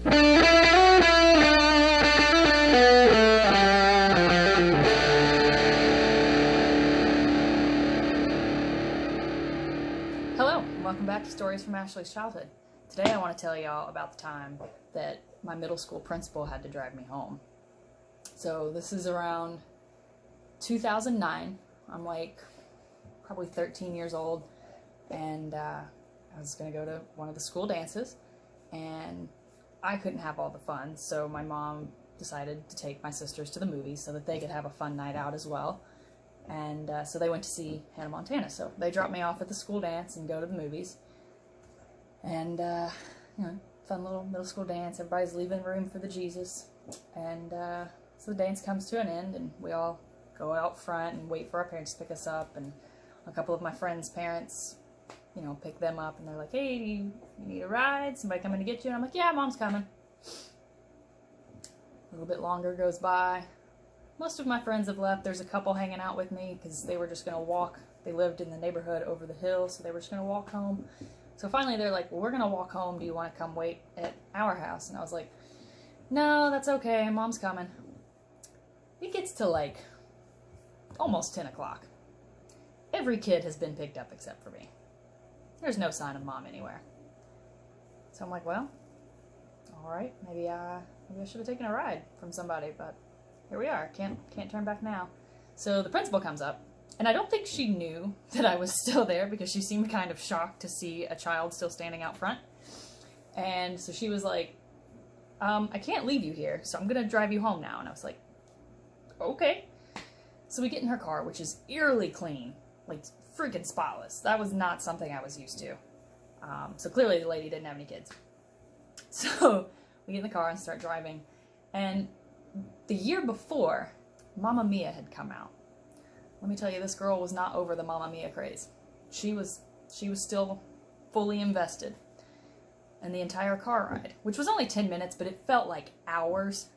Hello, and welcome back to Stories from Ashley's Childhood. Today I want to tell y'all about the time that my middle school principal had to drive me home. So this is around 2009. I'm like probably 13 years old, and I was going to go to one of the school dances, and I couldn't have all the fun, so my mom decided to take my sisters to the movies so that they could have a fun night out as well. And so they went to see Hannah Montana. So they dropped me off at the school dance and go to the movies. And, fun little middle school dance. Everybody's leaving room for the Jesus. And so the dance comes to an end, and we all go out front and wait for our parents to pick us up. And a couple of my friends' parents, pick them up, and they're like, hey, you need a ride? Somebody coming to get you? And I'm like, yeah, Mom's coming. A little bit longer goes by. Most of my friends have left. There's a couple hanging out with me because they were just going to walk. They lived in the neighborhood over the hill, so they were just going to walk home. So finally they're like, well, we're going to walk home. Do you want to come wait at our house? And I was like, no, that's okay. Mom's coming. It gets to like almost 10 o'clock. Every kid has been picked up except for me. There's no sign of Mom anywhere. So I'm like, well, all right, maybe I should have taken a ride from somebody, but here we are. Can't turn back now. So the principal comes up, and I don't think she knew that I was still there because she seemed kind of shocked to see a child still standing out front. And so she was like, I can't leave you here, so I'm going to drive you home now. And I was like, okay. So we get in her car, which is eerily clean, like freaking spotless. That was not something I was used to. So clearly the lady didn't have any kids. So we get in the car and start driving. And the year before, Mamma Mia had come out. Let me tell you, this girl was not over the Mamma Mia craze. She was still fully invested. And the entire car ride, which was only 10 minutes, but it felt like hours,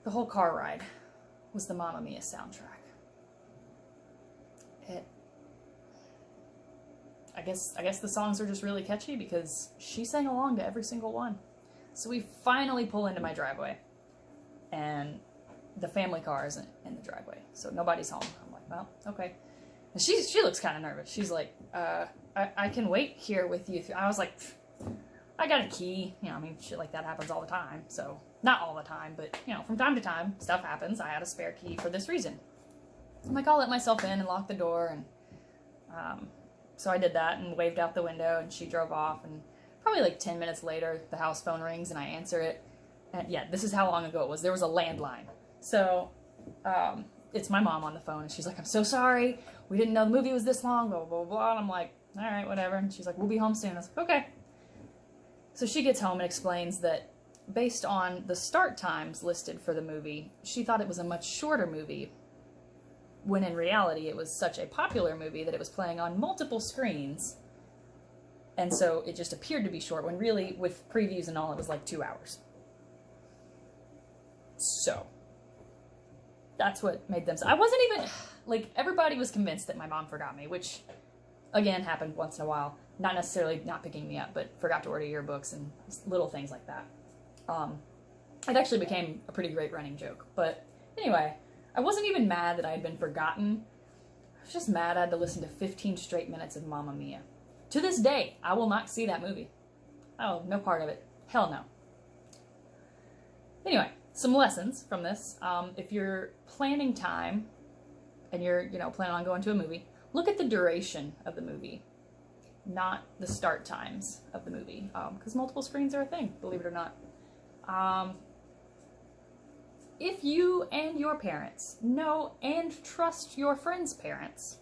the whole car ride was the Mamma Mia soundtrack. I guess the songs are just really catchy because she sang along to every single one. So we finally pull into my driveway, and the family car isn't in the driveway, so nobody's home. I'm like, well, okay. And she looks kind of nervous. She's like, I can wait here with you. I was like, I got a key. Shit like that happens all the time. So not all the time, but from time to time, stuff happens. I had a spare key for this reason. I'm like, I'll let myself in and lock the door, and so I did that and waved out the window, and she drove off. And probably like 10 minutes later, the house phone rings, and I answer it. And yeah, this is how long ago it was. There was a landline. So it's my mom on the phone, and she's like, I'm so sorry. We didn't know the movie was this long, blah, blah, blah. And I'm like, all right, whatever. And she's like, we'll be home soon. I was like, okay. So she gets home and explains that based on the start times listed for the movie, she thought it was a much shorter movie, when in reality it was such a popular movie that it was playing on multiple screens. And so it just appeared to be short, when really, with previews and all, it was like 2 hours. So that's what made them. I wasn't even, like, everybody was convinced that my mom forgot me, which, again, happened once in a while. Not necessarily not picking me up, but forgot to order yearbooks and little things like that. It actually became a pretty great running joke. But anyway, I wasn't even mad that I had been forgotten. I was just mad I had to listen to 15 straight minutes of Mamma Mia. To this day, I will not see that movie. Oh, no part of it. Hell no. Anyway, some lessons from this. If you're planning time and you're, planning on going to a movie, look at the duration of the movie, not the start times of the movie, because multiple screens are a thing, believe it or not. If you and your parents know and trust your friends' parents,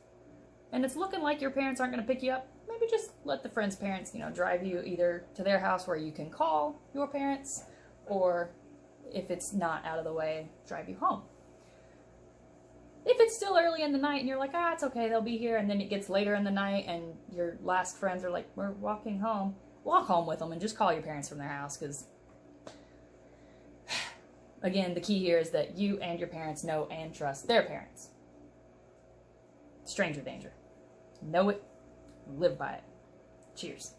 and it's looking like your parents aren't going to pick you up, maybe just let the friends' parents, drive you either to their house where you can call your parents, or if it's not out of the way, drive you home. If it's still early in the night and you're like, it's okay, they'll be here, and then it gets later in the night and your last friends are like, we're walking home, walk home with them and just call your parents from their house, because again, the key here is that you and your parents know and trust their parents. Stranger danger. Know it, live by it. Cheers.